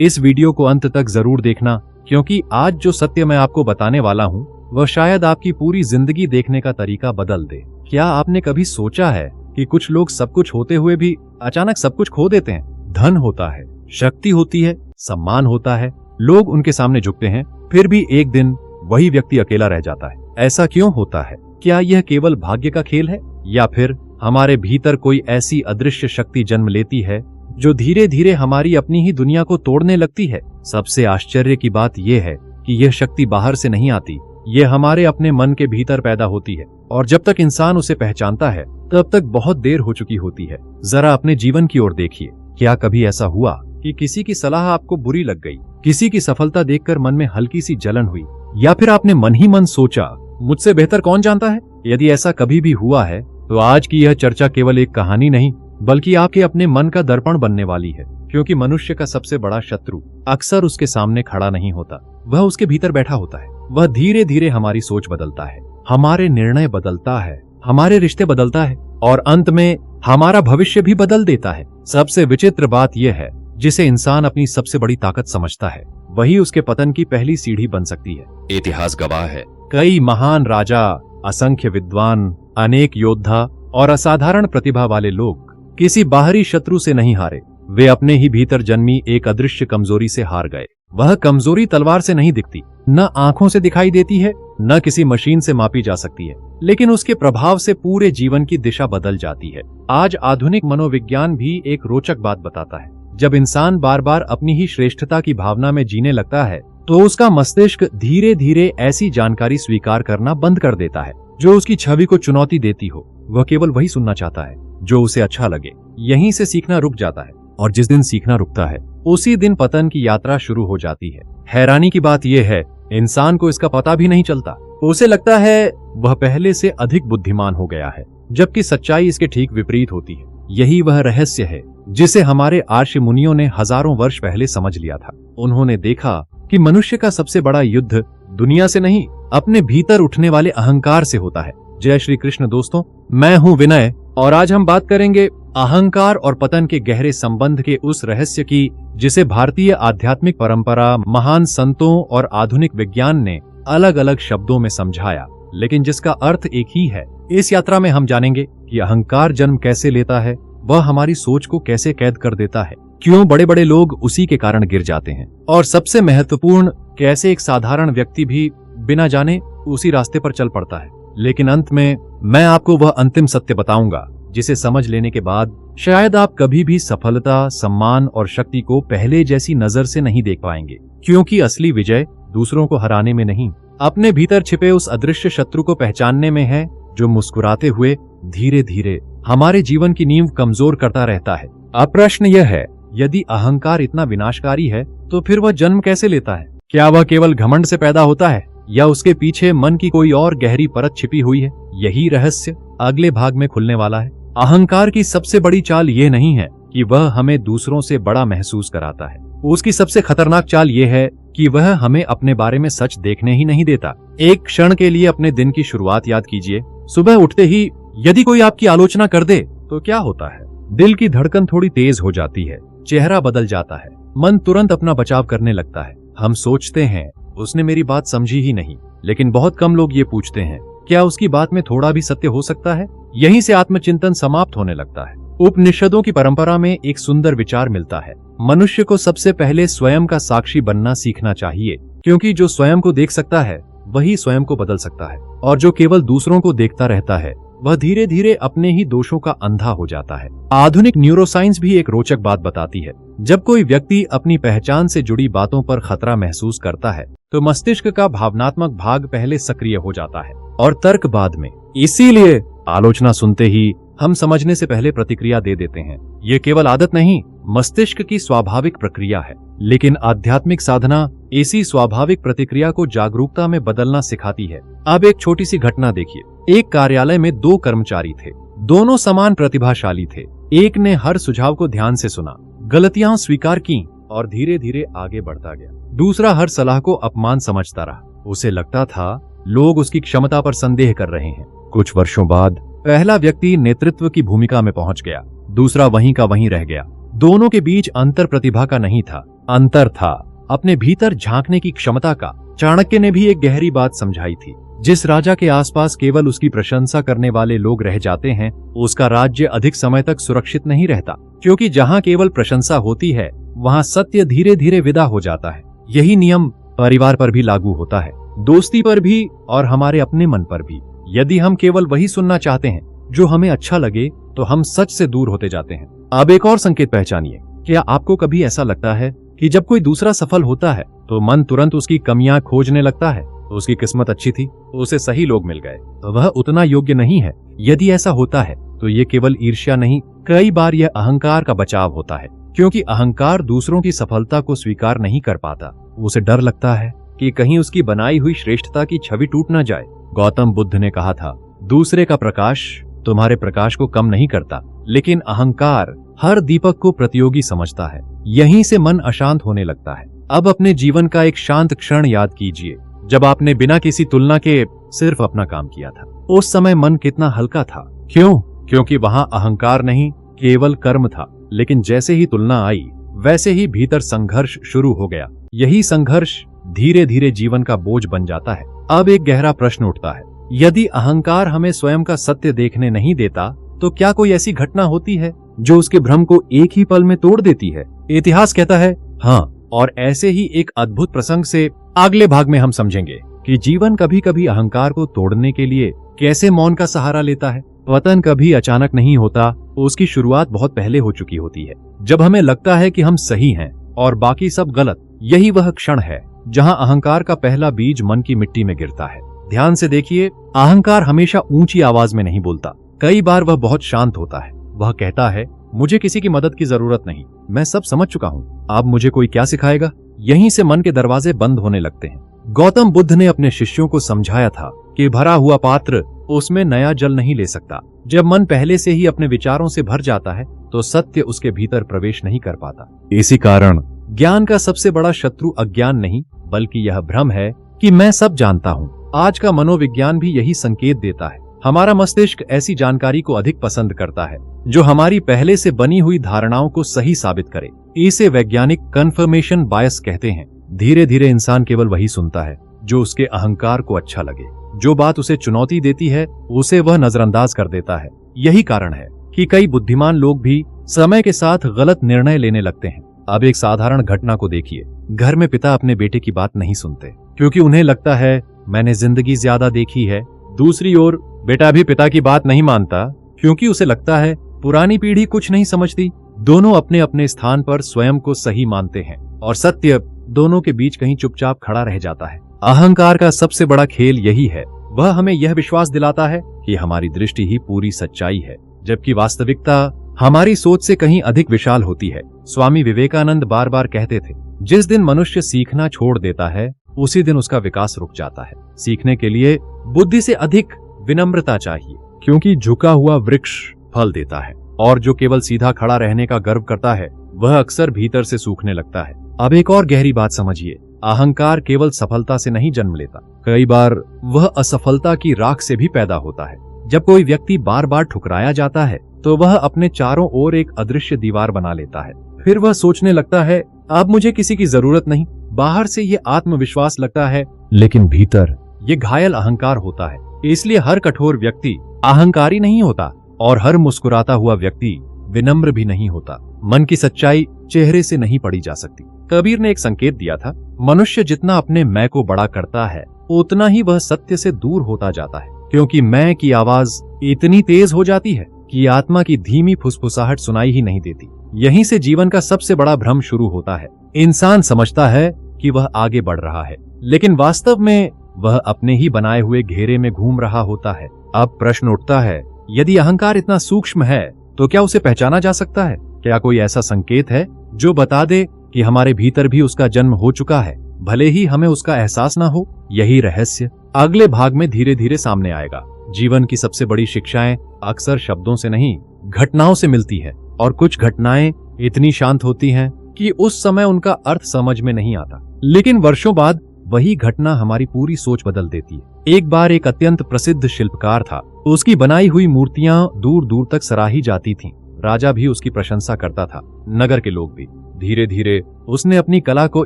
इस वीडियो को अंत तक जरूर देखना, क्योंकि आज जो सत्य मैं आपको बताने वाला हूँ वह शायद आपकी पूरी जिंदगी देखने का तरीका बदल दे। क्या आपने कभी सोचा है कि कुछ लोग सब कुछ होते हुए भी अचानक सब कुछ खो देते हैं? धन होता है, शक्ति होती है, सम्मान होता है, लोग उनके सामने झुकते हैं, फिर भी एक दिन वही व्यक्ति अकेला रह जाता है। ऐसा क्यों होता है? क्या यह केवल भाग्य का खेल है, या फिर हमारे भीतर कोई ऐसी अदृश्य शक्ति जन्म लेती है जो धीरे धीरे हमारी अपनी ही दुनिया को तोड़ने लगती है? सबसे आश्चर्य की बात यह है कि यह शक्ति बाहर से नहीं आती, यह हमारे अपने मन के भीतर पैदा होती है, और जब तक इंसान उसे पहचानता है तब तक बहुत देर हो चुकी होती है। जरा अपने जीवन की ओर देखिए। क्या कभी ऐसा हुआ कि किसी की सलाह आपको बुरी लग गई, किसी की सफलता देखकर मन में हल्की सी जलन हुई, या फिर आपने मन ही मन सोचा मुझसे बेहतर कौन जानता है? यदि ऐसा कभी भी हुआ है तो आज की यह चर्चा केवल एक कहानी नहीं बल्कि आपके अपने मन का दर्पण बनने वाली है। क्योंकि मनुष्य का सबसे बड़ा शत्रु अक्सर उसके सामने खड़ा नहीं होता, वह उसके भीतर बैठा होता है। वह धीरे धीरे हमारी सोच बदलता है, हमारे निर्णय बदलता है, हमारे रिश्ते बदलता है, और अंत में हमारा भविष्य भी बदल देता है। सबसे विचित्र बात यह है, जिसे इंसान अपनी सबसे बड़ी ताकत समझता है, वही उसके पतन की पहली सीढ़ी बन सकती है। इतिहास गवाह है, कई महान राजा, असंख्य विद्वान, अनेक योद्धा और असाधारण प्रतिभा वाले लोग किसी बाहरी शत्रु से नहीं हारे, वे अपने ही भीतर जन्मी एक अदृश्य कमजोरी से हार गए। वह कमजोरी तलवार से नहीं दिखती, न आंखों से दिखाई देती है, न किसी मशीन से मापी जा सकती है, लेकिन उसके प्रभाव से पूरे जीवन की दिशा बदल जाती है। आज आधुनिक मनोविज्ञान भी एक रोचक बात बताता है। जब इंसान बार बार अपनी ही श्रेष्ठता की भावना में जीने लगता है तो उसका मस्तिष्क धीरे धीरे ऐसी जानकारी स्वीकार करना बंद कर देता है जो उसकी छवि को चुनौती देती हो। वह केवल वही सुनना चाहता है जो उसे अच्छा लगे। यहीं से सीखना रुक जाता है, और जिस दिन सीखना रुकता है उसी दिन पतन की यात्रा शुरू हो जाती है। हैरानी की बात यह है, इंसान को इसका पता भी नहीं चलता। उसे लगता है वह पहले से अधिक बुद्धिमान हो गया है, जबकि सच्चाई इसके ठीक विपरीत होती है। यही वह रहस्य है जिसे हमारे आर्ष मुनियों ने हजारों वर्ष पहले समझ लिया था। उन्होंने देखा कि मनुष्य का सबसे बड़ा युद्ध दुनिया से नहीं, अपने भीतर उठने वाले अहंकार से होता है। जय श्री कृष्ण दोस्तों, मैं हूं विनय, और आज हम बात करेंगे अहंकार और पतन के गहरे संबंध के उस रहस्य की जिसे भारतीय आध्यात्मिक परंपरा, महान संतों और आधुनिक विज्ञान ने अलग अलग शब्दों में समझाया, लेकिन जिसका अर्थ एक ही है। इस यात्रा में हम जानेंगे कि अहंकार जन्म कैसे लेता है, वह हमारी सोच को कैसे कैद कर देता है, क्यों बड़े बड़े लोग उसी के कारण गिर जाते हैं, और सबसे महत्वपूर्ण, कैसे एक साधारण व्यक्ति भी बिना जाने उसी रास्ते पर चल पड़ता है। लेकिन अंत में मैं आपको वह अंतिम सत्य बताऊंगा जिसे समझ लेने के बाद शायद आप कभी भी सफलता, सम्मान और शक्ति को पहले जैसी नजर से नहीं देख पाएंगे। क्योंकि असली विजय दूसरों को हराने में नहीं, अपने भीतर छिपे उस अदृश्य शत्रु को पहचानने में है, जो मुस्कुराते हुए धीरे धीरे हमारे जीवन की नींव कमजोर करता रहता है। अब प्रश्न यह है, यदि अहंकार इतना विनाशकारी है तो फिर वह जन्म कैसे लेता है? क्या वह केवल घमंड से पैदा होता है, या उसके पीछे मन की कोई और गहरी परत छिपी हुई है? यही रहस्य अगले भाग में खुलने वाला है। अहंकार की सबसे बड़ी चाल ये नहीं है कि वह हमें दूसरों से बड़ा महसूस कराता है, उसकी सबसे खतरनाक चाल ये है कि वह हमें अपने बारे में सच देखने ही नहीं देता। एक क्षण के लिए अपने दिन की शुरुआत याद कीजिए। सुबह उठते ही यदि कोई आपकी आलोचना कर दे तो क्या होता है? दिल की धड़कन थोड़ी तेज हो जाती है, चेहरा बदल जाता है, मन तुरंत अपना बचाव करने लगता है। हम सोचते हैं उसने मेरी बात समझी ही नहीं, लेकिन बहुत कम लोग ये पूछते हैं क्या उसकी बात में थोड़ा भी सत्य हो सकता है? यहीं से आत्मचिंतन समाप्त होने लगता है। उपनिषदों की परंपरा में एक सुंदर विचार मिलता है, मनुष्य को सबसे पहले स्वयं का साक्षी बनना सीखना चाहिए, क्योंकि जो स्वयं को देख सकता है वही स्वयं को बदल सकता है, और जो केवल दूसरों को देखता रहता है वह धीरे धीरे अपने ही दोषों का अंधा हो जाता है। आधुनिक न्यूरोसाइंस भी एक रोचक बात बताती है, जब कोई व्यक्ति अपनी पहचान से जुड़ी बातों पर खतरा महसूस करता है तो मस्तिष्क का भावनात्मक भाग पहले सक्रिय हो जाता है और तर्क बाद में। इसीलिए आलोचना सुनते ही हम समझने से पहले प्रतिक्रिया दे देते हैं। ये केवल आदत नहीं, मस्तिष्क की स्वाभाविक प्रक्रिया है, लेकिन आध्यात्मिक साधना इसी स्वाभाविक प्रतिक्रिया को जागरूकता में बदलना सिखाती है। अब एक छोटी सी घटना देखिए। एक कार्यालय में दो कर्मचारी थे, दोनों समान प्रतिभाशाली थे। एक ने हर सुझाव को ध्यान से सुना, गलतियां स्वीकार की और धीरे धीरे आगे बढ़ता गया। दूसरा हर सलाह को अपमान समझता रहा। उसे लगता था लोग उसकी क्षमता पर संदेह कर रहे हैं। कुछ वर्षों बाद पहला व्यक्ति नेतृत्व की भूमिका में पहुंच गया, दूसरा वहीं का वहीं रह गया। दोनों के बीच अंतर प्रतिभा का नहीं था, अंतर था अपने भीतर झांकने की क्षमता का। चाणक्य ने भी एक गहरी बात समझाई थी, जिस राजा के आसपास केवल उसकी प्रशंसा करने वाले लोग रह जाते हैं, उसका राज्य अधिक समय तक सुरक्षित नहीं रहता, क्योंकि जहां केवल प्रशंसा होती है वहां सत्य धीरे धीरे विदा हो जाता है। यही नियम परिवार पर भी लागू होता है, दोस्ती पर भी और हमारे अपने मन पर भी। यदि हम केवल वही सुनना चाहते हैं जो हमें अच्छा लगे, तो हम सच से दूर होते जाते हैं। अब एक और संकेत पहचानिए। क्या आपको कभी ऐसा लगता है कि जब कोई दूसरा सफल होता है तो मन तुरंत उसकी कमियां खोजने लगता है? तो उसकी किस्मत अच्छी थी, तो उसे सही लोग मिल गए, तो वह उतना योग्य नहीं है। यदि ऐसा होता है तो ये केवल ईर्ष्या नहीं, कई बार यह अहंकार का बचाव होता है, क्योंकि अहंकार दूसरों की सफलता को स्वीकार नहीं कर पाता। उसे डर लगता है कि कहीं उसकी बनाई हुई श्रेष्ठता की छवि टूट न जाए। गौतम बुद्ध ने कहा था, दूसरे का प्रकाश तुम्हारे प्रकाश को कम नहीं करता, लेकिन अहंकार हर दीपक को प्रतियोगी समझता है। यहीं से मन अशांत होने लगता है। अब अपने जीवन का एक शांत क्षण याद कीजिए, जब आपने बिना किसी तुलना के सिर्फ अपना काम किया था। उस समय मन कितना हल्का था। क्यों? क्योंकि वहां अहंकार नहीं, केवल कर्म था। लेकिन जैसे ही तुलना आई, वैसे ही भीतर संघर्ष शुरू हो गया। यही संघर्ष धीरे धीरे जीवन का बोझ बन जाता है। अब एक गहरा प्रश्न उठता है, यदि अहंकार हमें स्वयं का सत्य देखने नहीं देता, तो क्या कोई ऐसी घटना होती है जो उसके भ्रम को एक ही पल में तोड़ देती है? इतिहास कहता है हाँ, और ऐसे ही एक अद्भुत प्रसंग से अगले भाग में हम समझेंगे कि जीवन कभी कभी अहंकार को तोड़ने के लिए कैसे मौन का सहारा लेता है। पतन कभी अचानक नहीं होता, उसकी शुरुआत बहुत पहले हो चुकी होती है। जब हमें लगता है कि हम सही हैं और बाकी सब गलत, यही वह क्षण है जहां अहंकार का पहला बीज मन की मिट्टी में गिरता है। ध्यान से देखिए, अहंकार हमेशा ऊंची आवाज में नहीं बोलता। कई बार वह बहुत शांत होता है। वह कहता है, मुझे किसी की मदद की जरूरत नहीं, मैं सब समझ चुका हूँ, अब मुझे कोई क्या सिखाएगा। यहीं से मन के दरवाजे बंद होने लगते हैं। गौतम बुद्ध ने अपने शिष्यों को समझाया था कि भरा हुआ पात्र उसमें नया जल नहीं ले सकता। जब मन पहले से ही अपने विचारों से भर जाता है, तो सत्य उसके भीतर प्रवेश नहीं कर पाता। इसी कारण ज्ञान का सबसे बड़ा शत्रु अज्ञान नहीं, बल्कि यह भ्रम है कि मैं सब जानता हूँ। आज का मनोविज्ञान भी यही संकेत देता है। हमारा मस्तिष्क ऐसी जानकारी को अधिक पसंद करता है जो हमारी पहले से बनी हुई धारणाओं को सही साबित करे। इसे वैज्ञानिक कन्फर्मेशन बायस कहते हैं। धीरे धीरे इंसान केवल वही सुनता है जो उसके अहंकार को अच्छा लगे। जो बात उसे चुनौती देती है, उसे वह नजरअंदाज कर देता है। यही कारण है कि कई बुद्धिमान लोग भी समय के साथ गलत निर्णय लेने लगते हैं। अब एक साधारण घटना को देखिए। घर में पिता अपने बेटे की बात नहीं सुनते, क्योंकि उन्हें लगता है मैंने जिंदगी ज्यादा देखी है। दूसरी ओर बेटा भी पिता की बात नहीं मानता, क्योंकि उसे लगता है पुरानी पीढ़ी कुछ नहीं समझती। दोनों अपने अपने स्थान पर स्वयं को सही मानते हैं, और सत्य दोनों के बीच कहीं चुपचाप खड़ा रह जाता है। अहंकार का सबसे बड़ा खेल यही है। वह हमें यह विश्वास दिलाता है कि हमारी दृष्टि ही पूरी सच्चाई है, जबकि वास्तविकता हमारी सोच से कहीं अधिक विशाल होती है। स्वामी विवेकानंद बार बार कहते थे, जिस दिन मनुष्य सीखना छोड़ देता है, उसी दिन उसका विकास रुक जाता है। सीखने के लिए बुद्धि से अधिक विनम्रता चाहिए, क्योंकि झुका हुआ वृक्ष फल देता है, और जो केवल सीधा खड़ा रहने का गर्व करता है, वह अक्सर भीतर से सूखने लगता है। अब एक और गहरी बात समझिए, अहंकार केवल सफलता से नहीं जन्म लेता, कई बार वह असफलता की राख से भी पैदा होता है। जब कोई व्यक्ति बार बार ठुकराया जाता है, तो वह अपने चारों ओर एक अदृश्य दीवार बना लेता है। फिर वह सोचने लगता है, अब मुझे किसी की जरूरत नहीं। बाहर से ये आत्मविश्वास लगता है, लेकिन भीतर ये घायल अहंकार होता है। इसलिए हर कठोर व्यक्ति अहंकारी नहीं होता, और हर मुस्कुराता हुआ व्यक्ति विनम्र भी नहीं होता। मन की सच्चाई चेहरे से नहीं पढ़ी जा सकती। कबीर ने एक संकेत दिया था, मनुष्य जितना अपने मैं को बड़ा करता है, उतना ही वह सत्य से दूर होता जाता है, क्योंकि मैं की आवाज इतनी तेज हो जाती है कि आत्मा की धीमी फुसफुसाहट सुनाई ही नहीं देती। यहीं से जीवन का सबसे बड़ा भ्रम शुरू होता है। इंसान समझता है कि वह आगे बढ़ रहा है, लेकिन वास्तव में वह अपने ही बनाए हुए घेरे में घूम रहा होता है। अब प्रश्न उठता है, यदि अहंकार इतना सूक्ष्म है, तो क्या उसे पहचाना जा सकता है? क्या कोई ऐसा संकेत है जो बता दे कि हमारे भीतर भी उसका जन्म हो चुका है, भले ही हमें उसका एहसास ना हो? यही रहस्य अगले भाग में धीरे धीरे सामने आएगा। जीवन की सबसे बड़ी शिक्षाएं अक्सर शब्दों से नहीं, घटनाओं से मिलती है, और कुछ घटनाएं इतनी शांत होती हैं कि उस समय उनका अर्थ समझ में नहीं आता, लेकिन वर्षों बाद वही घटना हमारी पूरी सोच बदल देती है। एक बार एक अत्यंत प्रसिद्ध शिल्पकार था। उसकी बनाई हुई मूर्तियां दूर दूर तक सराही जाती थीं। राजा भी उसकी प्रशंसा करता था, नगर के लोग भी। धीरे धीरे उसने अपनी कला को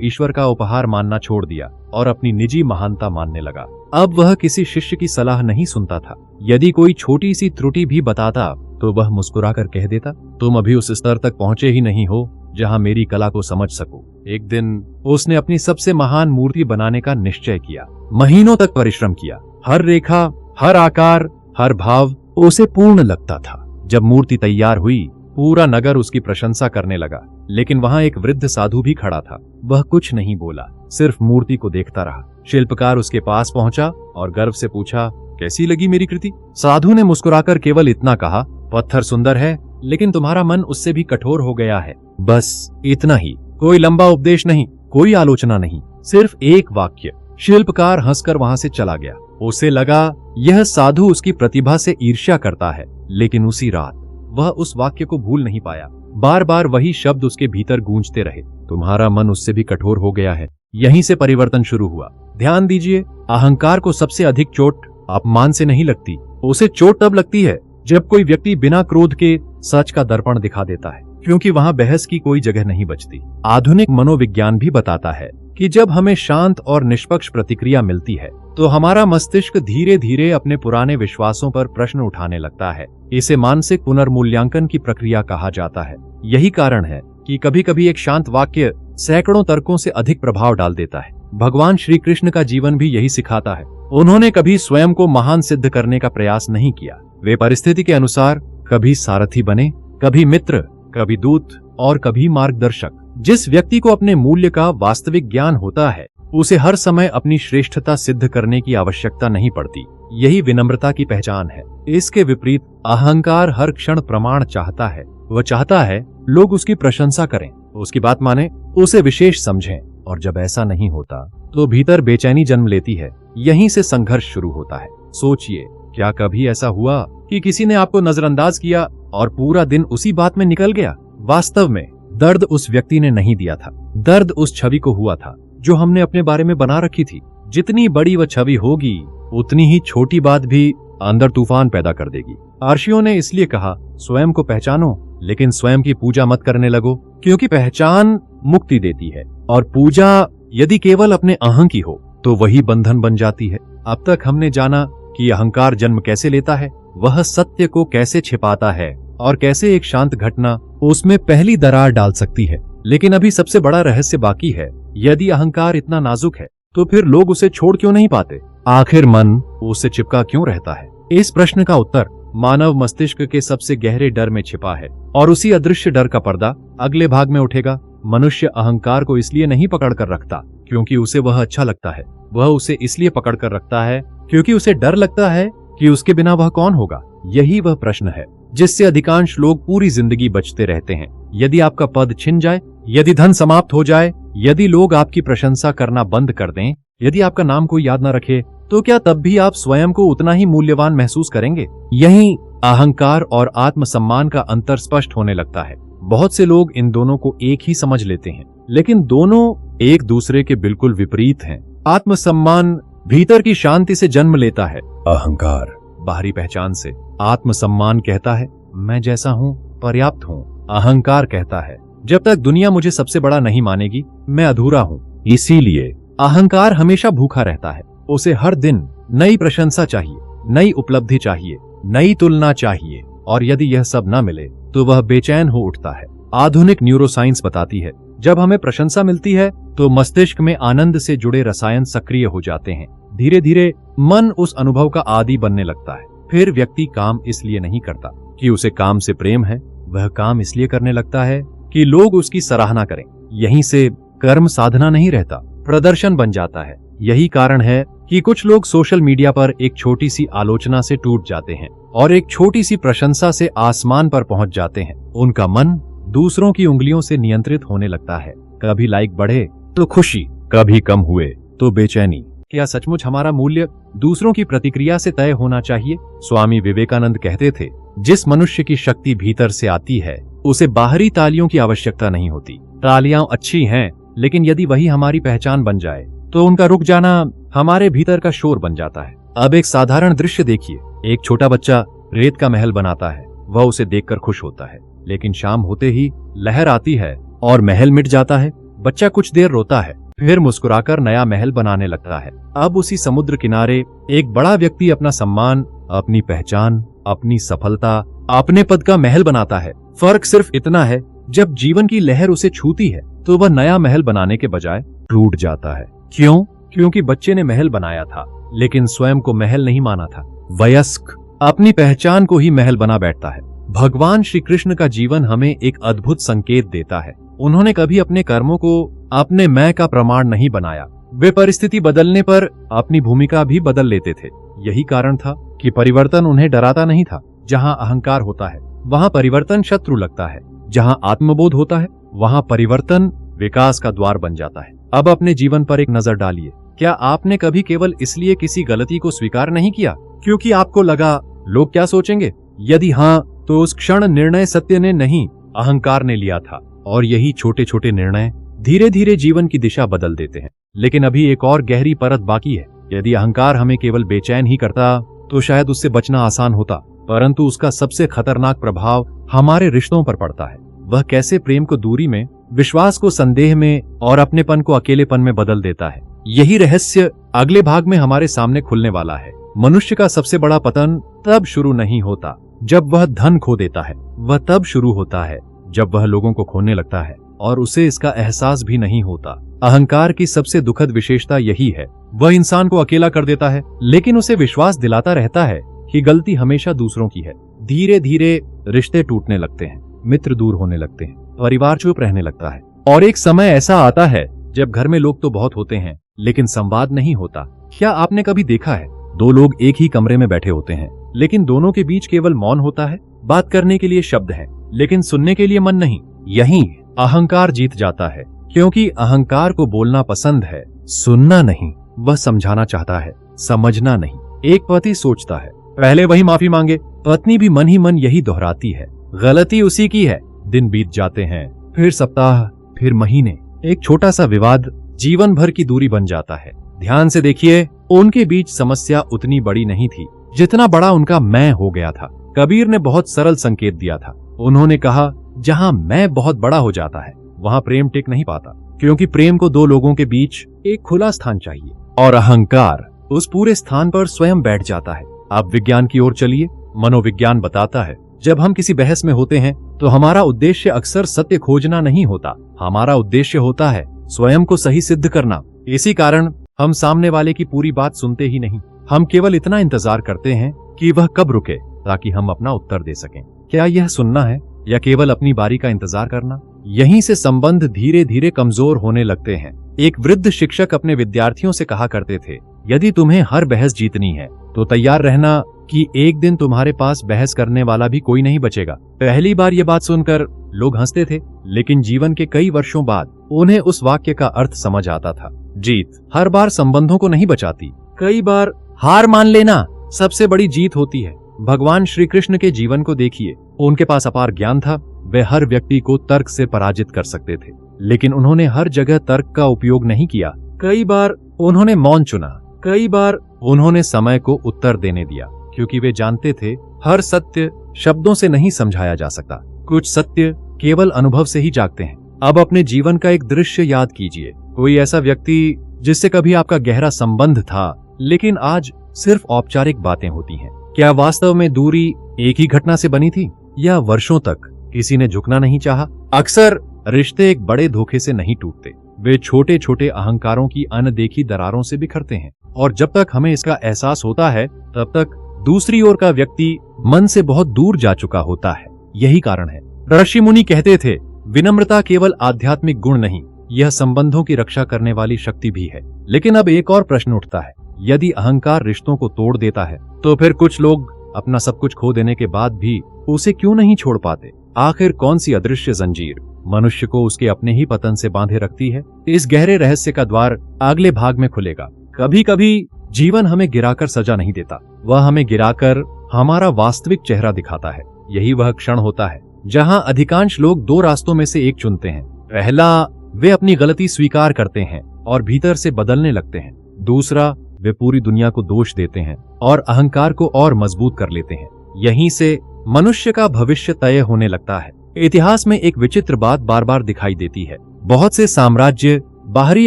ईश्वर का उपहार मानना छोड़ दिया और अपनी निजी महानता मानने लगा। अब वह किसी शिष्य की सलाह नहीं सुनता था। यदि कोई छोटी सी त्रुटि भी बताता तो वह मुस्कुराकर कह देता, तुम अभी उस स्तर तक पहुंचे ही नहीं हो जहां मेरी कला को समझ सको। एक दिन उसने अपनी सबसे महान मूर्ति बनाने का निश्चय किया। महीनों तक परिश्रम किया। हर रेखा, हर आकार, हर भाव उसे पूर्ण लगता था। जब मूर्ति तैयार हुई, पूरा नगर उसकी प्रशंसा करने लगा, लेकिन वहां एक वृद्ध साधु भी खड़ा था। वह कुछ नहीं बोला, सिर्फ मूर्ति को देखता रहा। शिल्पकार उसके पास पहुंचा और गर्व से पूछा, कैसी लगी मेरी कृति? साधु ने मुस्कुराकर केवल इतना कहा, पत्थर सुंदर है, लेकिन तुम्हारा मन उससे भी कठोर हो गया है। बस इतना ही, कोई लंबा उपदेश नहीं, कोई आलोचना नहीं, सिर्फ एक वाक्य। शिल्पकार हंसकर वहां से चला गया। उसे लगा यह साधु उसकी प्रतिभा से ईर्ष्या करता है, लेकिन उसी रात वह उस वाक्य को भूल नहीं पाया। बार बार वही शब्द उसके भीतर गूंजते रहे, तुम्हारा मन उससे भी कठोर हो गया है। यहीं से परिवर्तन शुरू हुआ। ध्यान दीजिए, अहंकार को सबसे अधिक चोट अपमान से नहीं लगती, उसे चोट तब लगती है जब कोई व्यक्ति बिना क्रोध के सच का दर्पण दिखा देता है, क्योंकि वहां बहस की कोई जगह नहीं बचती। आधुनिक मनोविज्ञान भी बताता है कि जब हमें शांत और निष्पक्ष प्रतिक्रिया मिलती है तो हमारा मस्तिष्क धीरे धीरे अपने पुराने विश्वासों पर प्रश्न उठाने लगता है। इसे मानसिक पुनर्मूल्यांकन की प्रक्रिया कहा जाता है। यही कारण है कि कभी कभी एक शांत वाक्य सैकड़ों तर्कों से अधिक प्रभाव डाल देता है। भगवान श्री कृष्ण का जीवन भी यही सिखाता है। उन्होंने कभी स्वयं को महान सिद्ध करने का प्रयास नहीं किया। वे परिस्थिति के अनुसार कभी सारथी बने, कभी मित्र, कभी दूत और कभी मार्गदर्शक। जिस व्यक्ति को अपने मूल्य का वास्तविक ज्ञान होता है, उसे हर समय अपनी श्रेष्ठता सिद्ध करने की आवश्यकता नहीं पड़ती। यही विनम्रता की पहचान है। इसके विपरीत अहंकार हर क्षण प्रमाण चाहता है। वह चाहता है लोग उसकी प्रशंसा करें, उसकी बात माने, उसे विशेष समझें, और जब ऐसा नहीं होता तो भीतर बेचैनी जन्म लेती है। यहीं से संघर्ष शुरू होता है। सोचिए, क्या कभी ऐसा हुआ कि किसी ने आपको नजरअंदाज किया और पूरा दिन उसी बात में निकल गया? वास्तव में दर्द उस व्यक्ति ने नहीं दिया था, दर्द उस छवि को हुआ था जो हमने अपने बारे में बना रखी थी। जितनी बड़ी वह छवि होगी, उतनी ही छोटी बात भी अंदर तूफान पैदा कर देगी। आर्षियों ने इसलिए कहा, स्वयं को पहचानो, लेकिन स्वयं की पूजा मत करने लगो, क्योंकि पहचान मुक्ति देती है और पूजा यदि केवल अपने अहं की हो तो वही बंधन बन जाती है। अब तक हमने जाना कि अहंकार जन्म कैसे लेता है, वह सत्य को कैसे छिपाता है और कैसे एक शांत घटना उसमें पहली दरार डाल सकती है। लेकिन अभी सबसे बड़ा रहस्य बाकी है। यदि अहंकार इतना नाजुक है तो फिर लोग उसे छोड़ क्यों नहीं पाते? आखिर मन उससे चिपका क्यों रहता है? इस प्रश्न का उत्तर मानव मस्तिष्क के सबसे गहरे डर में छिपा है, और उसी अदृश्य डर का पर्दा अगले भाग में उठेगा। मनुष्य अहंकार को इसलिए नहीं पकड़ कर रखता क्योंकि उसे वह अच्छा लगता है, वह उसे इसलिए पकड़ कर रखता है क्योंकि उसे डर लगता है कि उसके बिना वह कौन होगा। यही वह प्रश्न है जिससे अधिकांश लोग पूरी जिंदगी बचते रहते हैं। यदि आपका पद छिन जाए, यदि धन समाप्त हो जाए, यदि लोग आपकी प्रशंसा करना बंद कर दें, यदि आपका नाम कोई याद न रखे, तो क्या तब भी आप स्वयं को उतना ही मूल्यवान महसूस करेंगे? यही अहंकार और आत्मसम्मान का अंतर स्पष्ट होने लगता है। बहुत से लोग इन दोनों को एक ही समझ लेते हैं, लेकिन दोनों एक दूसरे के बिल्कुल विपरीत हैं। आत्मसम्मान भीतर की शांति से जन्म लेता है, अहंकार बाहरी पहचान से। आत्मसम्मान कहता है, मैं जैसा हूँ पर्याप्त हूँ। अहंकार कहता है, जब तक दुनिया मुझे सबसे बड़ा नहीं मानेगी, मैं अधूरा हूँ। इसीलिए अहंकार हमेशा भूखा रहता है। उसे हर दिन नई प्रशंसा चाहिए, नई उपलब्धि चाहिए, नई तुलना चाहिए, और यदि यह सब न मिले तो वह बेचैन हो उठता है। आधुनिक न्यूरोसाइंस बताती है, जब हमें प्रशंसा मिलती है तो मस्तिष्क में आनंद से जुड़े रसायन सक्रिय हो जाते हैं। धीरे धीरे मन उस अनुभव का आदी बनने लगता है। फिर व्यक्ति काम इसलिए नहीं करता कि उसे काम से प्रेम है, वह काम इसलिए करने लगता है कि लोग उसकी सराहना करें। यहीं से कर्म साधना नहीं रहता, प्रदर्शन बन जाता है। यही कारण है कि कुछ लोग सोशल मीडिया पर एक छोटी सी आलोचना से टूट जाते हैं और एक छोटी सी प्रशंसा से आसमान पर पहुंच जाते हैं। उनका मन दूसरों की उंगलियों से नियंत्रित होने लगता है। कभी लाइक बढ़े तो खुशी, कभी कम हुए तो बेचैनी। क्या सचमुच हमारा मूल्य दूसरों की प्रतिक्रिया से तय होना चाहिए? स्वामी विवेकानंद कहते थे, जिस मनुष्य की शक्ति भीतर से आती है उसे बाहरी तालियों की आवश्यकता नहीं होती। तालियां अच्छी हैं, लेकिन यदि वही हमारी पहचान बन जाए तो उनका रुक जाना हमारे भीतर का शोर बन जाता है। अब एक साधारण दृश्य देखिए। एक छोटा बच्चा रेत का महल बनाता है। वह उसे देखकर खुश होता है, लेकिन शाम होते ही लहर आती है और महल मिट जाता है। बच्चा कुछ देर रोता है, फिर मुस्कुराकर नया महल बनाने लगता है। अब उसी समुद्र किनारे एक बड़ा व्यक्ति अपना सम्मान, अपनी पहचान, अपनी सफलता, अपने पद का महल बनाता है। फर्क सिर्फ इतना है, जब जीवन की लहर उसे छूती है तो वह नया महल बनाने के बजाय टूट जाता है। क्यों? क्योंकि बच्चे ने महल बनाया था लेकिन स्वयं को महल नहीं माना था। वयस्क अपनी पहचान को ही महल बना बैठता है। भगवान श्री कृष्ण का जीवन हमें एक अद्भुत संकेत देता है। उन्होंने कभी अपने कर्मों को अपने मैं का प्रमाण नहीं बनाया। वे परिस्थिति बदलने पर अपनी भूमिका भी बदल लेते थे। यही कारण था कि परिवर्तन उन्हें डराता नहीं था। जहाँ अहंकार होता है वहाँ परिवर्तन शत्रु लगता है, जहाँ आत्मबोध होता है वहाँ परिवर्तन विकास का द्वार बन जाता है। अब अपने जीवन पर एक नजर डालिए। क्या आपने कभी केवल इसलिए किसी गलती को स्वीकार नहीं किया क्योंकि आपको लगा लोग क्या सोचेंगे? यदि हाँ, तो उस क्षण निर्णय सत्य ने नहीं, अहंकार ने लिया था। और यही छोटे छोटे निर्णय धीरे धीरे जीवन की दिशा बदल देते हैं। लेकिन अभी एक और गहरी परत बाकी है। यदि अहंकार हमें केवल बेचैन ही करता तो शायद उससे बचना आसान होता, परंतु उसका सबसे खतरनाक प्रभाव हमारे रिश्तों पर पड़ता है। वह कैसे प्रेम को दूरी में, विश्वास को संदेह में और अपनेपन को अकेलेपन में बदल देता है। यही रहस्य अगले भाग में हमारे सामने खुलने वाला है। मनुष्य का सबसे बड़ा पतन तब शुरू नहीं होता जब वह धन खो देता है, वह तब शुरू होता है जब वह लोगों को खोने लगता है और उसे इसका एहसास भी नहीं होता। अहंकार की सबसे दुखद विशेषता यही है, वह इंसान को अकेला कर देता है लेकिन उसे विश्वास दिलाता रहता है कि गलती हमेशा दूसरों की है। धीरे धीरे रिश्ते टूटने लगते हैं, मित्र दूर होने लगते हैं, परिवार चुप रहने लगता है और एक समय ऐसा आता है जब घर में लोग तो बहुत होते हैं लेकिन संवाद नहीं होता। क्या आपने कभी देखा है, दो लोग एक ही कमरे में बैठे होते हैं लेकिन दोनों के बीच केवल मौन होता है? बात करने के लिए शब्द हैं लेकिन सुनने के लिए मन नहीं। यही अहंकार जीत जाता है, क्योंकि अहंकार को बोलना पसंद है, सुनना नहीं। वह समझाना चाहता है, समझना नहीं। एक पति सोचता है पहले वही माफी मांगे, पत्नी भी मन ही मन यही दोहराती है, गलती उसी की है। दिन बीत जाते हैं, फिर सप्ताह, फिर महीने। एक छोटा सा विवाद जीवन भर की दूरी बन जाता है। ध्यान से देखिए, उनके बीच समस्या उतनी बड़ी नहीं थी जितना बड़ा उनका मैं हो गया था। कबीर ने बहुत सरल संकेत दिया था। उन्होंने कहा, जहाँ मैं बहुत बड़ा हो जाता है वहाँ प्रेम टिक नहीं पाता, क्योंकि प्रेम को दो लोगों के बीच एक खुला स्थान चाहिए और अहंकार उस पूरे स्थान पर स्वयं बैठ जाता है। आप विज्ञान की ओर चलिए। मनोविज्ञान बताता है, जब हम किसी बहस में होते हैं तो हमारा उद्देश्य अक्सर सत्य खोजना नहीं होता, हमारा उद्देश्य होता है स्वयं को सही सिद्ध करना। इसी कारण हम सामने वाले की पूरी बात सुनते ही नहीं, हम केवल इतना इंतजार करते हैं कि वह कब रुके ताकि हम अपना उत्तर दे सकें। क्या यह सुनना है या केवल अपनी बारी का इंतजार करना? यहीं से संबंध धीरे धीरे कमजोर होने लगते हैं। एक वृद्ध शिक्षक अपने विद्यार्थियों से कहा करते थे, यदि तुम्हें हर बहस जीतनी है तो तैयार रहना कि एक दिन तुम्हारे पास बहस करने वाला भी कोई नहीं बचेगा। पहली बार ये बात सुनकर लोग हंसते थे, लेकिन जीवन के कई वर्षों बाद उन्हें उस वाक्य का अर्थ समझ आता था। जीत हर बार संबंधों को नहीं बचाती, कई बार हार मान लेना सबसे बड़ी जीत होती है। भगवान श्री कृष्ण के जीवन को देखिए, उनके पास अपार ज्ञान था, वे हर व्यक्ति को तर्क से पराजित कर सकते थे, लेकिन उन्होंने हर जगह तर्क का उपयोग नहीं किया। कई बार उन्होंने मौन चुना, कई बार उन्होंने समय को उत्तर देने दिया, क्योंकि वे जानते थे हर सत्य शब्दों से नहीं समझाया जा सकता, कुछ सत्य केवल अनुभव से ही जागते हैं। अब अपने जीवन का एक दृश्य याद कीजिए, कोई ऐसा व्यक्ति जिससे कभी आपका गहरा संबंध था लेकिन आज सिर्फ औपचारिक बातें होती हैं। क्या वास्तव में दूरी एक ही घटना से बनी थी या वर्षों तक किसी ने झुकना नहीं चाहा? अक्सर रिश्ते एक बड़े धोखे से नहीं टूटते, वे छोटे छोटे अहंकारों की अनदेखी दरारों से बिखरते हैं, और जब तक हमें इसका एहसास होता है तब तक दूसरी ओर का व्यक्ति मन से बहुत दूर जा चुका होता है। यही कारण है ऋषि मुनि कहते थे, विनम्रता केवल आध्यात्मिक गुण नहीं, यह संबंधों की रक्षा करने वाली शक्ति भी है। लेकिन अब एक और प्रश्न उठता है, यदि अहंकार रिश्तों को तोड़ देता है तो फिर कुछ लोग अपना सब कुछ खो देने के बाद भी उसे क्यों नहीं छोड़ पाते? आखिर कौन सी अदृश्य जंजीर मनुष्य को उसके अपने ही पतन से बांधे रखती है? इस गहरे रहस्य का द्वार अगले भाग में खुलेगा। कभी कभी जीवन हमें गिराकर सजा नहीं देता, वह हमें गिराकर हमारा वास्तविक चेहरा दिखाता है। यही वह क्षण होता है जहां अधिकांश लोग दो रास्तों में से एक चुनते हैं। पहला, वे अपनी गलती स्वीकार करते हैं और भीतर से बदलने लगते हैं। दूसरा, वे पूरी दुनिया को दोष देते हैं और अहंकार को और मजबूत कर लेते हैं। यहीं से मनुष्य का भविष्य तय होने लगता है। इतिहास में एक विचित्र बात बार बार दिखाई देती है। बहुत से साम्राज्य बाहरी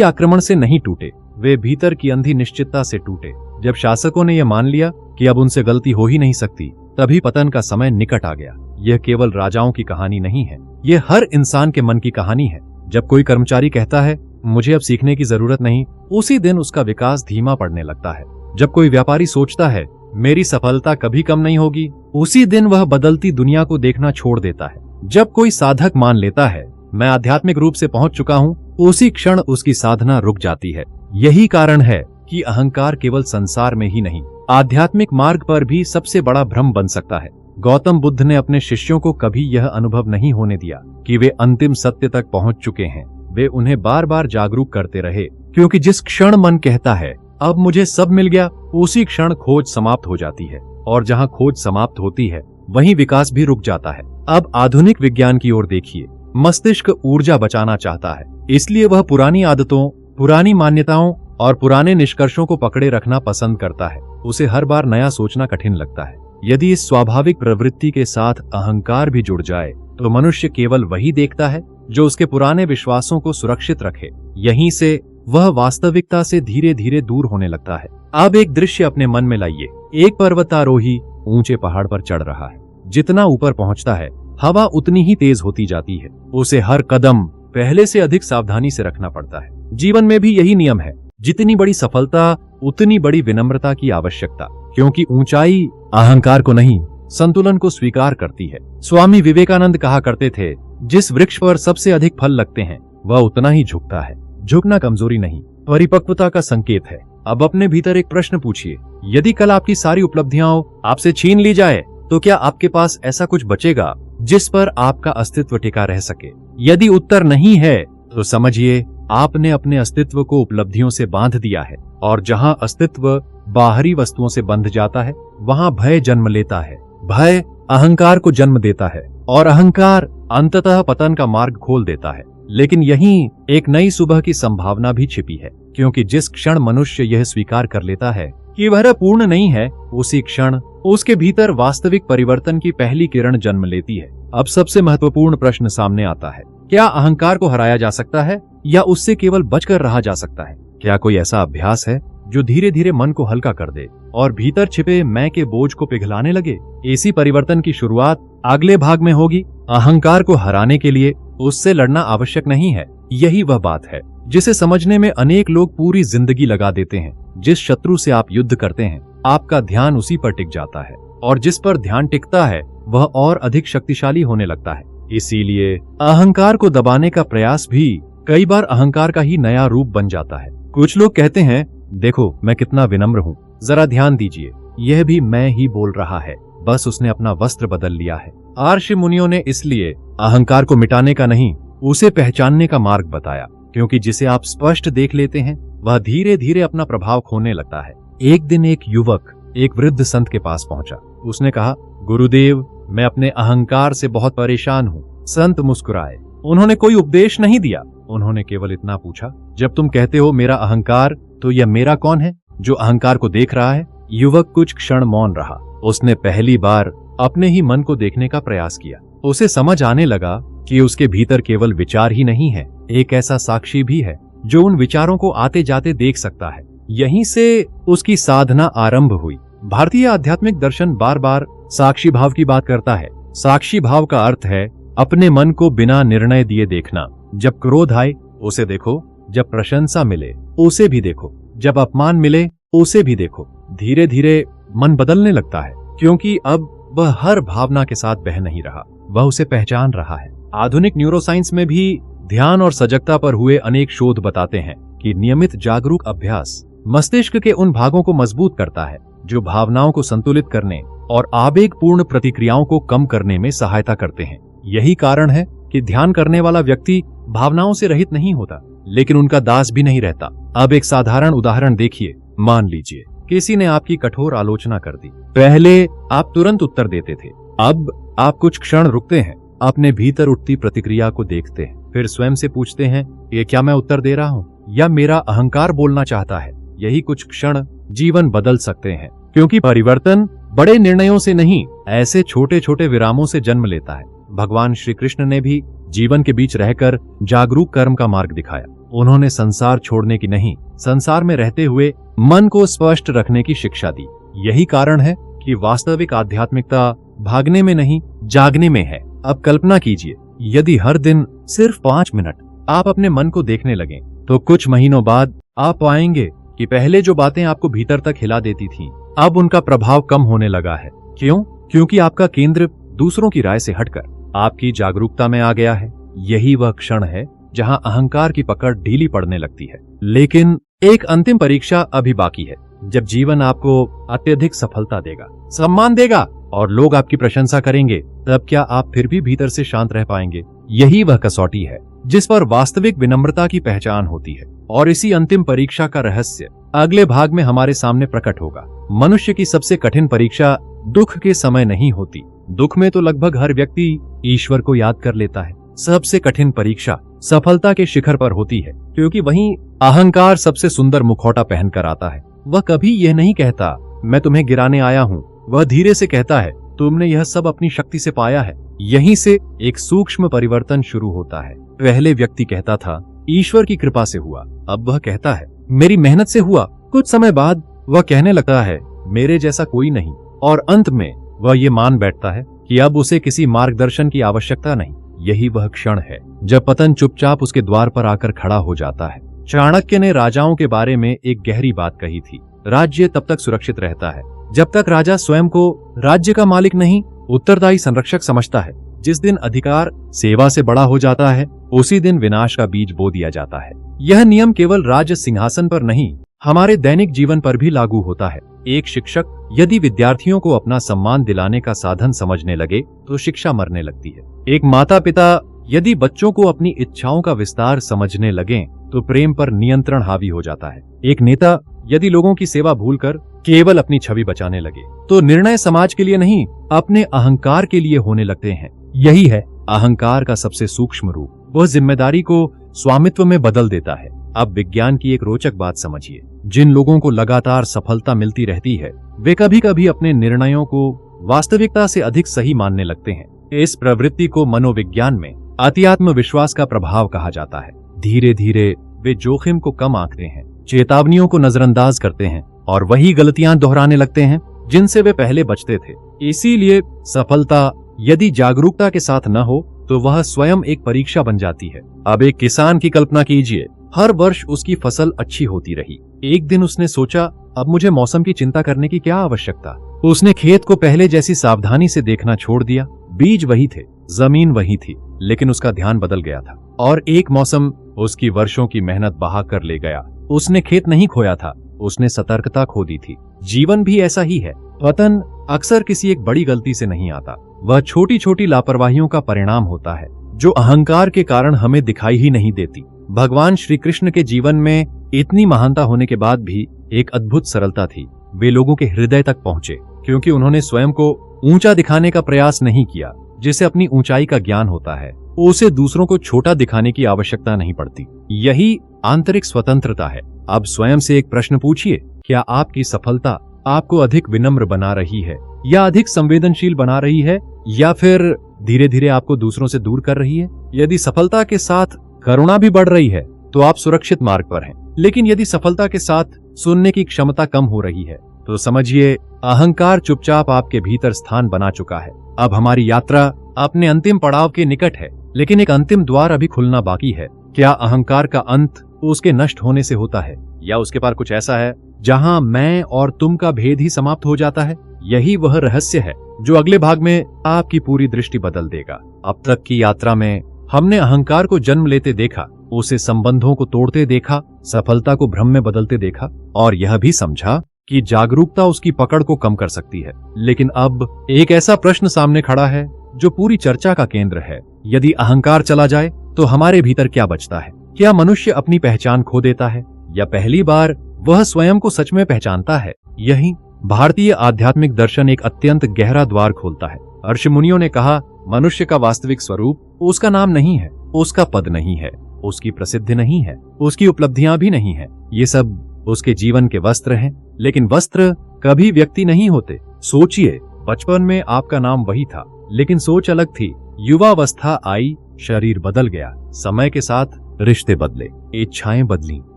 आक्रमण से नहीं टूटे, वे भीतर की अंधी निश्चितता से टूटे। जब शासकों ने यह मान लिया कि अब उनसे गलती हो ही नहीं सकती, तभी पतन का समय निकट आ गया। यह केवल राजाओं की कहानी नहीं है, यह हर इंसान के मन की कहानी है। जब कोई कर्मचारी कहता है मुझे अब सीखने की जरूरत नहीं, उसी दिन उसका विकास धीमा पड़ने लगता है। जब कोई व्यापारी सोचता है मेरी सफलता कभी कम नहीं होगी, उसी दिन वह बदलती दुनिया को देखना छोड़ देता है। जब कोई साधक मान लेता है मैं आध्यात्मिक रूप से पहुंच चुका हूं, उसी क्षण उसकी साधना रुक जाती है। यही कारण है कि अहंकार केवल संसार में ही नहीं, आध्यात्मिक मार्ग पर भी सबसे बड़ा भ्रम बन सकता है। गौतम बुद्ध ने अपने शिष्यों को कभी यह अनुभव नहीं होने दिया कि वे अंतिम सत्य तक पहुंच चुके हैं। वे उन्हें बार बार जागरूक करते रहे, क्योंकि जिस क्षण मन कहता है अब मुझे सब मिल गया, उसी क्षण खोज समाप्त हो जाती है, और जहां खोज समाप्त होती है वहीं विकास भी रुक जाता है। अब आधुनिक विज्ञान की ओर देखिए। मस्तिष्क ऊर्जा बचाना चाहता है, इसलिए वह पुरानी आदतों, पुरानी मान्यताओं और पुराने निष्कर्षों को पकड़े रखना पसंद करता है। उसे हर बार नया सोचना कठिन लगता है। यदि इस स्वाभाविक प्रवृत्ति के साथ अहंकार भी जुड़ जाए तो मनुष्य केवल वही देखता है जो उसके पुराने विश्वासों को सुरक्षित रखे। यहीं से वह वास्तविकता से धीरे धीरे दूर होने लगता है। अब एक दृश्य अपने मन में लाइए। एक पर्वतारोही ऊंचे पहाड़ पर चढ़ रहा है। जितना ऊपर पहुंचता है हवा उतनी ही तेज होती जाती है। उसे हर कदम पहले से अधिक सावधानी से रखना पड़ता है। जीवन में भी यही नियम है। जितनी बड़ी सफलता उतनी बड़ी विनम्रता की आवश्यकता, क्योंकि ऊंचाई अहंकार को नहीं, संतुलन को स्वीकार करती है। स्वामी विवेकानंद कहा करते थे, जिस वृक्ष पर सबसे अधिक फल लगते हैं वह उतना ही झुकता है। झुकना कमजोरी नहीं, परिपक्वता का संकेत है। अब अपने भीतर एक प्रश्न पूछिए, यदि कल आपकी सारी उपलब्धियां आपसे छीन ली जाए तो क्या आपके पास ऐसा कुछ बचेगा जिस पर आपका अस्तित्व टिका रह सके? यदि उत्तर नहीं है तो समझिए आपने अपने अस्तित्व को उपलब्धियों से बांध दिया है, और जहां अस्तित्व बाहरी वस्तुओं से बंध जाता है वहां भय जन्म लेता है। भय अहंकार को जन्म देता है और अहंकार अंततः पतन का मार्ग खोल देता है। लेकिन यहीं एक नई सुबह की संभावना भी छिपी है, क्योंकि जिस क्षण मनुष्य यह स्वीकार कर लेता है कि वह पूर्ण नहीं है, उसी क्षण उसके भीतर वास्तविक परिवर्तन की पहली किरण जन्म लेती है। अब सबसे महत्वपूर्ण प्रश्न सामने आता है, क्या अहंकार को हराया जा सकता है या उससे केवल बचकर रहा जा सकता है? क्या कोई ऐसा अभ्यास है जो धीरे धीरे मन को हल्का कर दे और भीतर छिपे मैं के बोझ को पिघलाने लगे? इसी परिवर्तन की शुरुआत अगले भाग में होगी। अहंकार को हराने के लिए उससे लड़ना आवश्यक नहीं है। यही वह बात है जिसे समझने में अनेक लोग पूरी जिंदगी लगा देते हैं। जिस शत्रु से आप युद्ध करते हैं आपका ध्यान उसी पर टिक जाता है, और जिस पर ध्यान टिकता है वह और अधिक शक्तिशाली होने लगता है। इसीलिए अहंकार को दबाने का प्रयास भी कई बार अहंकार का ही नया रूप बन जाता है। कुछ लोग कहते हैं, देखो मैं कितना विनम्र हूँ, जरा ध्यान दीजिए, यह भी मैं ही बोल रहा है, बस उसने अपना वस्त्र बदल लिया है। ऋषि मुनियों ने इसलिए अहंकार को मिटाने का नहीं, उसे पहचानने का मार्ग बताया, क्योंकि जिसे आप स्पष्ट देख लेते हैं वह धीरे धीरे अपना प्रभाव खोने लगता है। एक दिन एक युवक एक वृद्ध संत के पास पहुंचा। उसने कहा, गुरुदेव मैं अपने अहंकार से बहुत परेशान हूँ। संत मुस्कुराए। उन्होंने कोई उपदेश नहीं दिया, उन्होंने केवल इतना पूछा, जब तुम कहते हो मेरा अहंकार, तो यह मेरा कौन है जो अहंकार को देख रहा है? युवक कुछ क्षण मौन रहा। उसने पहली बार अपने ही मन को देखने का प्रयास किया। उसे समझ आने लगा कि उसके भीतर केवल विचार ही नहीं है, एक ऐसा साक्षी भी है जो उन विचारों को आते जाते देख सकता है। यहीं से उसकी साधना आरंभ हुई। भारतीय आध्यात्मिक दर्शन बार बार साक्षी भाव की बात करता है। साक्षी भाव का अर्थ है अपने मन को बिना निर्णय दिए देखना। जब क्रोध आए उसे देखो, जब प्रशंसा मिले उसे भी देखो, जब अपमान मिले उसे भी देखो। धीरे धीरे मन बदलने लगता है, क्योंकि अब वह हर भावना के साथ बह नहीं रहा, वह उसे पहचान रहा है। आधुनिक न्यूरोसाइंस में भी ध्यान और सजगता पर हुए अनेक शोध बताते हैं कि नियमित जागरूक अभ्यास मस्तिष्क के उन भागों को मजबूत करता है जो भावनाओं को संतुलित करने और आवेगपूर्ण प्रतिक्रियाओं को कम करने में सहायता करते हैं। यही कारण है कि ध्यान करने वाला व्यक्ति भावनाओं से रहित नहीं होता, लेकिन उनका दास भी नहीं रहता। अब एक साधारण उदाहरण देखिए। मान लीजिए किसी ने आपकी कठोर आलोचना कर दी। पहले आप तुरंत उत्तर देते थे, अब आप कुछ क्षण रुकते हैं, अपने भीतर उठती प्रतिक्रिया को देखते हैं, फिर स्वयं से पूछते हैं, ये क्या मैं उत्तर दे रहा हूँ या मेरा अहंकार बोलना चाहता है? यही कुछ क्षण जीवन बदल सकते हैं, क्योंकि परिवर्तन बड़े निर्णयों से नहीं, ऐसे छोटे छोटे विरामों से जन्म लेता है। भगवान श्री कृष्ण ने भी जीवन के बीच रहकर जागरूक कर्म का मार्ग दिखाया। उन्होंने संसार छोड़ने की नहीं, संसार में रहते हुए मन को स्पष्ट रखने की शिक्षा दी। यही कारण है कि वास्तविक आध्यात्मिकता भागने में नहीं, जागने में है। अब कल्पना कीजिए, यदि हर दिन सिर्फ 5 मिनट आप अपने मन को देखने लगें, तो कुछ महीनों बाद आप पाएंगे कि पहले जो बातें आपको भीतर तक हिला देती थीं, अब उनका प्रभाव कम होने लगा है। क्यों? क्योंकि आपका केंद्र दूसरों की राय से हटकर आपकी जागरूकता में आ गया है। यही वह क्षण है जहां अहंकार की पकड़ ढीली पड़ने लगती है। लेकिन एक अंतिम परीक्षा अभी बाकी है, जब जीवन आपको अत्यधिक सफलता देगा, सम्मान देगा और लोग आपकी प्रशंसा करेंगे, तब क्या आप फिर भी भीतर से शांत रह पाएंगे? यही वह कसौटी है जिस पर वास्तविक विनम्रता की पहचान होती है। और इसी अंतिम परीक्षा का रहस्य अगले भाग में हमारे सामने प्रकट होगा। मनुष्य की सबसे कठिन परीक्षा दुख के समय नहीं होती। दुख में तो लगभग हर व्यक्ति ईश्वर को याद कर लेता है। सबसे कठिन परीक्षा सफलता के शिखर पर होती है, क्योंकि वहीं अहंकार सबसे सुंदर मुखौटा पहनकर आता है। वह कभी यह नहीं कहता मैं तुम्हें गिराने आया हूँ, वह धीरे से कहता है तुमने यह सब अपनी शक्ति से पाया है। यहीं से एक सूक्ष्म परिवर्तन शुरू होता है। पहले व्यक्ति कहता था ईश्वर की कृपा से हुआ, अब वह कहता है मेरी मेहनत से हुआ। कुछ समय बाद वह कहने लगता है मेरे जैसा कोई नहीं, और अंत में वह ये मान बैठता है कि अब उसे किसी मार्गदर्शन की आवश्यकता नहीं। यही वह क्षण है जब पतन चुपचाप उसके द्वार पर आकर खड़ा हो जाता है। चाणक्य ने राजाओं के बारे में एक गहरी बात कही थी, राज्य तब तक सुरक्षित रहता है जब तक राजा स्वयं को राज्य का मालिक नहीं, उत्तरदायी संरक्षक समझता है। जिस दिन अधिकार सेवा से बड़ा हो जाता है, उसी दिन विनाश का बीज बो दिया जाता है। यह नियम केवल राज सिंहासन पर नहीं, हमारे दैनिक जीवन पर भी लागू होता है। एक शिक्षक यदि विद्यार्थियों को अपना सम्मान दिलाने का साधन समझने लगे, तो शिक्षा मरने लगती है। एक माता पिता यदि बच्चों को अपनी इच्छाओं का विस्तार समझने लगें, तो प्रेम पर नियंत्रण हावी हो जाता है। एक नेता यदि लोगों की सेवा भूलकर केवल अपनी छवि बचाने लगे, तो निर्णय समाज के लिए नहीं, अपने अहंकार के लिए होने लगते हैं। यही है अहंकार का सबसे सूक्ष्म रूप। वह जिम्मेदारी को स्वामित्व में बदल देता है। अब विज्ञान की एक रोचक बात समझिए। जिन लोगों को लगातार सफलता मिलती रहती है, वे कभी कभी अपने निर्णयों को वास्तविकता से अधिक सही मानने लगते हैं। इस प्रवृत्ति को मनोविज्ञान में अतिआत्म विश्वास का प्रभाव कहा जाता है। धीरे धीरे वे जोखिम को कम आंकते हैं, चेतावनियों को नजरअंदाज करते हैं और वही गलतियां दोहराने लगते हैं जिनसे वे पहले बचते थे। इसीलिए सफलता यदि जागरूकता के साथ न हो, तो वह स्वयं एक परीक्षा बन जाती है। अब एक किसान की कल्पना कीजिए, हर वर्ष उसकी फसल अच्छी होती रही। एक दिन उसने सोचा अब मुझे मौसम की चिंता करने की क्या आवश्यकता। उसने खेत को पहले जैसी सावधानी से देखना छोड़ दिया। बीज वही थे, जमीन वही थी, लेकिन उसका ध्यान बदल गया था और एक मौसम उसकी वर्षों की मेहनत बहा कर ले गया। उसने खेत नहीं खोया था, उसने सतर्कता खो दी थी। जीवन भी ऐसा ही है। पतन अक्सर किसी एक बड़ी गलती से नहीं आता, वह छोटी छोटी लापरवाहियों का परिणाम होता है, जो अहंकार के कारण हमें दिखाई ही नहीं देती। भगवान श्री कृष्ण के जीवन में इतनी महानता होने के बाद भी एक अद्भुत सरलता थी। वे लोगों के हृदय तक पहुंचे, क्योंकि उन्होंने स्वयं को ऊंचा दिखाने का प्रयास नहीं किया। जिसे अपनी ऊंचाई का ज्ञान होता है, उसे दूसरों को छोटा दिखाने की आवश्यकता नहीं पड़ती। यही आंतरिक स्वतंत्रता है। अब स्वयं से एक प्रश्न पूछिए, क्या आपकी सफलता आपको अधिक विनम्र बना रही है, या अधिक संवेदनशील बना रही है, या फिर धीरे धीरे आपको दूसरों से दूर कर रही है? यदि सफलता के साथ करुणा भी बढ़ रही है, तो आप सुरक्षित मार्ग पर हैं। लेकिन यदि सफलता के साथ सुनने की क्षमता कम हो रही है, तो समझिए अहंकार चुपचाप आपके भीतर स्थान बना चुका है। अब हमारी यात्रा अपने अंतिम पड़ाव के निकट है, लेकिन एक अंतिम द्वार अभी खुलना बाकी है। क्या अहंकार का अंत उसके नष्ट होने से होता है, या उसके पार कुछ ऐसा है जहां मैं और तुम का भेद ही समाप्त हो जाता है? यही वह रहस्य है जो अगले भाग में आपकी पूरी दृष्टि बदल देगा। अब तक की यात्रा में हमने अहंकार को जन्म लेते देखा, उसे संबंधों को तोड़ते देखा, सफलता को भ्रम में बदलते देखा, और यह भी समझा कि जागरूकता उसकी पकड़ को कम कर सकती है। लेकिन अब एक ऐसा प्रश्न सामने खड़ा है जो पूरी चर्चा का केंद्र है। यदि अहंकार चला जाए तो हमारे भीतर क्या बचता है? क्या मनुष्य अपनी पहचान खो देता है, या पहली बार वह स्वयं को सच में पहचानता है? यही भारतीय आध्यात्मिक दर्शन एक अत्यंत गहरा द्वार खोलता है। ऋषि मुनियों ने कहा, मनुष्य का वास्तविक स्वरूप उसका नाम नहीं है, उसका पद नहीं है, उसकी प्रसिद्धि नहीं है, उसकी उपलब्धियां भी नहीं है। ये सब उसके जीवन के वस्त्र हैं, लेकिन वस्त्र कभी व्यक्ति नहीं होते। सोचिए, बचपन में आपका नाम वही था, लेकिन सोच अलग थी। युवावस्था आई, शरीर बदल गया, समय के साथ रिश्ते बदले, इच्छाएं बदली,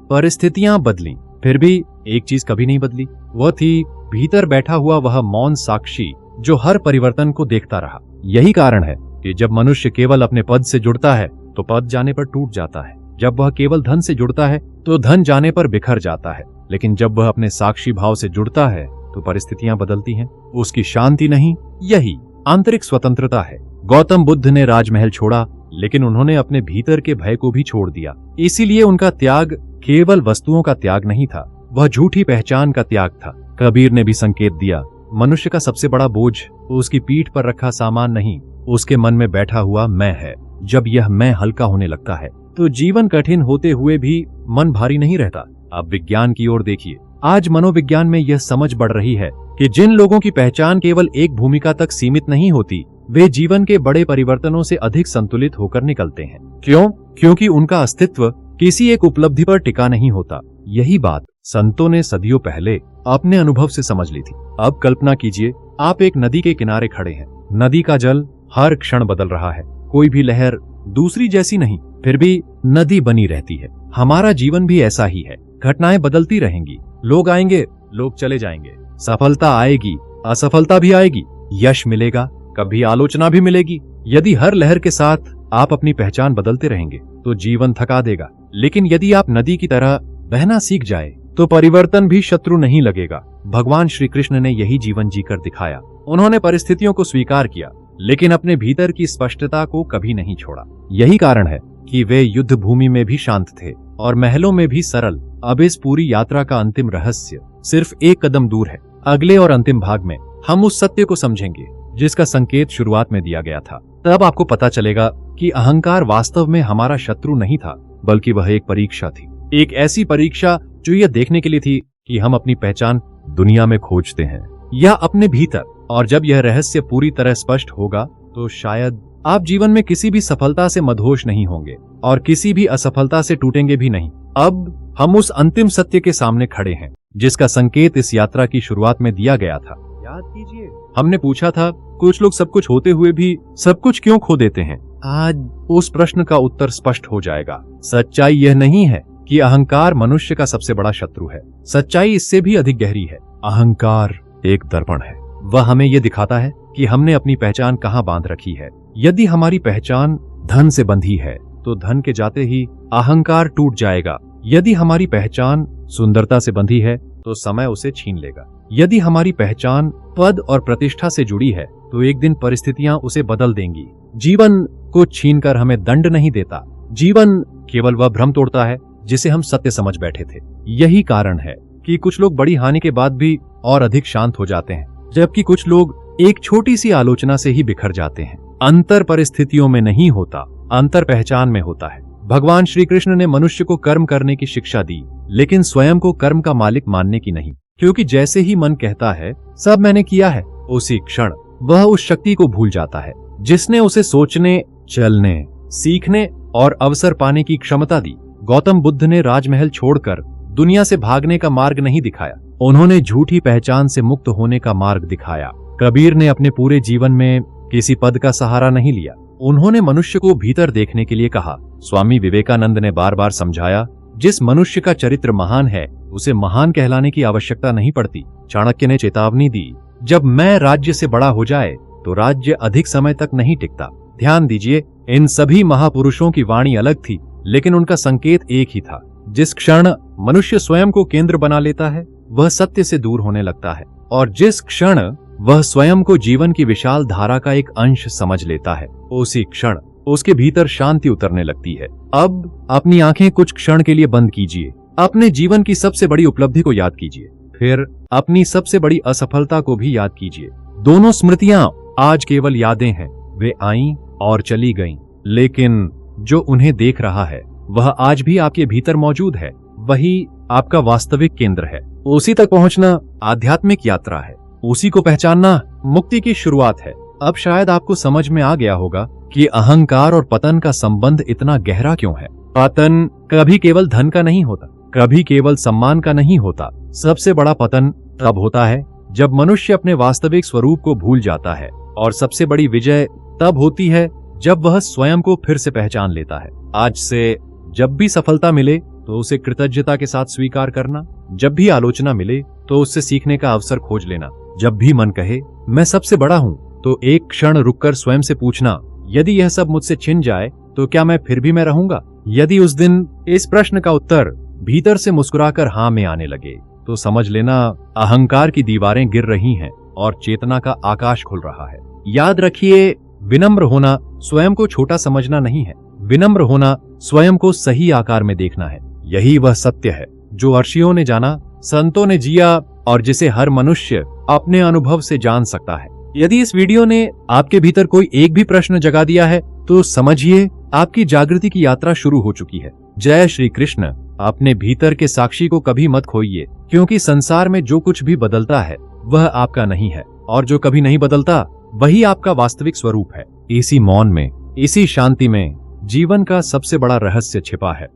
परिस्थितियां बदली, फिर भी एक चीज कभी नहीं बदली। वह थी भीतर बैठा हुआ वह मौन साक्षी जो हर परिवर्तन को देखता रहा। यही कारण है कि जब मनुष्य केवल अपने पद से जुड़ता है तो पद जाने पर टूट जाता है, जब वह केवल धन से जुड़ता है तो धन जाने पर बिखर जाता है, लेकिन जब वह अपने साक्षी भाव से जुड़ता है तो परिस्थितियां बदलती हैं। उसकी शांति नहीं, यही आंतरिक स्वतंत्रता है। गौतम बुद्ध ने राजमहल छोड़ा, लेकिन उन्होंने अपने भीतर के भय को भी छोड़ दिया। इसीलिए उनका त्याग केवल वस्तुओं का त्याग नहीं था, वह झूठी पहचान का त्याग था। कबीर ने भी संकेत दिया, मनुष्य का सबसे बड़ा बोझ उसकी पीठ पर रखा सामान नहीं, उसके मन में बैठा हुआ मैं है। जब यह मैं हल्का होने लगता है तो जीवन कठिन होते हुए भी मन भारी नहीं रहता। अब विज्ञान की ओर देखिए। आज मनोविज्ञान में यह समझ बढ़ रही है कि जिन लोगों की पहचान केवल एक भूमिका तक सीमित नहीं होती, वे जीवन के बड़े परिवर्तनों से अधिक संतुलित होकर निकलते हैं। क्यों? क्योंकि उनका अस्तित्व किसी एक उपलब्धि पर टिका नहीं होता। यही बात संतों ने सदियों पहले अपने अनुभव से समझ ली थी। अब कल्पना कीजिए, आप एक नदी के किनारे खड़े हैं। नदी का जल हर क्षण बदल रहा है, कोई भी लहर दूसरी जैसी नहीं, फिर भी नदी बनी रहती है। हमारा जीवन भी ऐसा ही है, घटनाएं बदलती रहेंगी, लोग आएंगे, लोग चले जाएंगे, सफलता आएगी, असफलता भी आएगी, यश मिलेगा, कभी आलोचना भी मिलेगी। यदि हर लहर के साथ आप अपनी पहचान बदलते रहेंगे तो जीवन थका देगा, लेकिन यदि आप नदी की तरह बहना सीख जाए तो परिवर्तन भी शत्रु नहीं लगेगा। भगवान श्री कृष्ण ने यही जीवन जीकर दिखाया। उन्होंने परिस्थितियों को स्वीकार किया, लेकिन अपने भीतर की स्पष्टता को कभी नहीं छोड़ा। यही कारण है कि वे युद्ध भूमि में भी शांत थे और महलों में भी सरल। अब इस पूरी यात्रा का अंतिम रहस्य सिर्फ एक कदम दूर है। अगले और अंतिम भाग में हम उस सत्य को समझेंगे जिसका संकेत शुरुआत में दिया गया था। तब आपको पता चलेगा कि अहंकार वास्तव में हमारा शत्रु नहीं था, बल्कि वह एक परीक्षा थी। एक ऐसी परीक्षा जो यह देखने के लिए थी कि हम अपनी पहचान दुनिया में खोजते हैं या अपने भीतर। और जब यह रहस्य पूरी तरह स्पष्ट होगा तो शायद आप जीवन में किसी भी सफलता से मदहोश नहीं होंगे और किसी भी असफलता से टूटेंगे भी नहीं। अब हम उस अंतिम सत्य के सामने खड़े हैं जिसका संकेत इस यात्रा की शुरुआत में दिया गया था। याद कीजिए, हमने पूछा था कुछ लोग सब कुछ होते हुए भी सब कुछ क्यों खो देते हैं। आज उस प्रश्न का उत्तर स्पष्ट हो जाएगा। सच्चाई यह नहीं है कि अहंकार मनुष्य का सबसे बड़ा शत्रु है। सच्चाई इससे भी अधिक गहरी है। अहंकार एक दर्पण है। वह हमें यह दिखाता है कि हमने अपनी पहचान कहाँ बांध रखी है। यदि हमारी पहचान धन से बंधी है तो धन के जाते ही अहंकार टूट जाएगा। यदि हमारी पहचान सुंदरता से बंधी है तो समय उसे छीन लेगा। यदि हमारी पहचान पद और प्रतिष्ठा से जुड़ी है तो एक दिन परिस्थितियां उसे बदल देंगी। जीवन को छीनकर हमें दंड नहीं देता। जीवन केवल वह भ्रम तोड़ता है जिसे हम सत्य समझ बैठे थे। यही कारण है कि कुछ लोग बड़ी हानि के बाद भी और अधिक शांत हो जाते हैं, जबकि कुछ लोग एक छोटी सी आलोचना से ही बिखर जाते हैं। अंतर परिस्थितियों में नहीं होता, अंतर पहचान में होता है। भगवान श्री कृष्ण ने मनुष्य को कर्म करने की शिक्षा दी, लेकिन स्वयं को कर्म का मालिक मानने की नहीं, क्योंकि जैसे ही मन कहता है सब मैंने किया है, उसी क्षण वह उस शक्ति को भूल जाता है जिसने उसे सोचने, चलने, सीखने और अवसर पाने की क्षमता दी। गौतम बुद्ध ने राजमहल छोड़कर दुनिया से भागने का मार्ग नहीं दिखाया, उन्होंने झूठी पहचान से मुक्त होने का मार्ग दिखाया। कबीर ने अपने पूरे जीवन में किसी पद का सहारा नहीं लिया, उन्होंने मनुष्य को भीतर देखने के लिए कहा। स्वामी विवेकानंद ने बार बार समझाया, जिस मनुष्य का चरित्र महान है उसे महान कहलाने की आवश्यकता नहीं पड़ती। चाणक्य ने चेतावनी दी, जब मैं राज्य से बड़ा हो जाए तो राज्य अधिक समय तक नहीं टिकता। ध्यान दीजिए, इन सभी महापुरुषों की वाणी अलग थी, लेकिन उनका संकेत एक ही था। जिस क्षण मनुष्य स्वयं को केंद्र बना लेता है वह सत्य से दूर होने लगता है, और जिस क्षण वह स्वयं को जीवन की विशाल धारा का एक अंश समझ लेता है उसी क्षण उसके भीतर शांति उतरने लगती है। अब अपनी आंखें कुछ क्षण के लिए बंद कीजिए, अपने जीवन की सबसे बड़ी उपलब्धि को याद कीजिए, फिर अपनी सबसे बड़ी असफलता को भी याद कीजिए। दोनों स्मृतियां आज केवल यादें हैं, वे आईं और चली गईं, लेकिन जो उन्हें देख रहा है वह आज भी आपके भीतर मौजूद है। वही आपका वास्तविक केंद्र है। उसी तक पहुंचना आध्यात्मिक यात्रा है, उसी को पहचानना मुक्ति की शुरुआत है। अब शायद आपको समझ में आ गया होगा कि अहंकार और पतन का संबंध इतना गहरा क्यों है। पतन कभी केवल धन का नहीं होता, कभी केवल सम्मान का नहीं होता। सबसे बड़ा पतन तब होता है जब मनुष्य अपने वास्तविक स्वरूप को भूल जाता है। और सबसे बड़ी विजय तब होती है जब वह स्वयं को फिर से पहचान लेता है। आज से जब भी सफलता मिले तो उसे कृतज्ञता के साथ स्वीकार करना, जब भी आलोचना मिले तो उससे सीखने का अवसर खोज लेना, जब भी मन कहे मैं सबसे बड़ा हूं तो एक क्षण रुककर स्वयं से पूछना, यदि यह सब मुझसे छिन जाए तो क्या मैं फिर भी मैं रहूंगा? यदि उस दिन इस प्रश्न का उत्तर भीतर से मुस्कुराकर हाँ में आने लगे तो समझ लेना अहंकार की दीवारें गिर रही हैं और चेतना का आकाश खुल रहा है। याद रखिए, विनम्र होना स्वयं को छोटा समझना नहीं है, विनम्र होना स्वयं को सही आकार में देखना है। यही वह सत्य है जो ऋषियों ने जाना, संतों ने जिया और जिसे हर मनुष्य अपने अनुभव से जान सकता है। यदि इस वीडियो ने आपके भीतर कोई एक भी प्रश्न जगा दिया है तो समझिए आपकी जागृति की यात्रा शुरू हो चुकी है। जय श्री कृष्ण। अपने भीतर के साक्षी को कभी मत खोइए, क्योंकि संसार में जो कुछ भी बदलता है वह आपका नहीं है और जो कभी नहीं बदलता वही आपका वास्तविक स्वरूप है। इसी मौन में, इसी शांति में जीवन का सबसे बड़ा रहस्य छिपा है।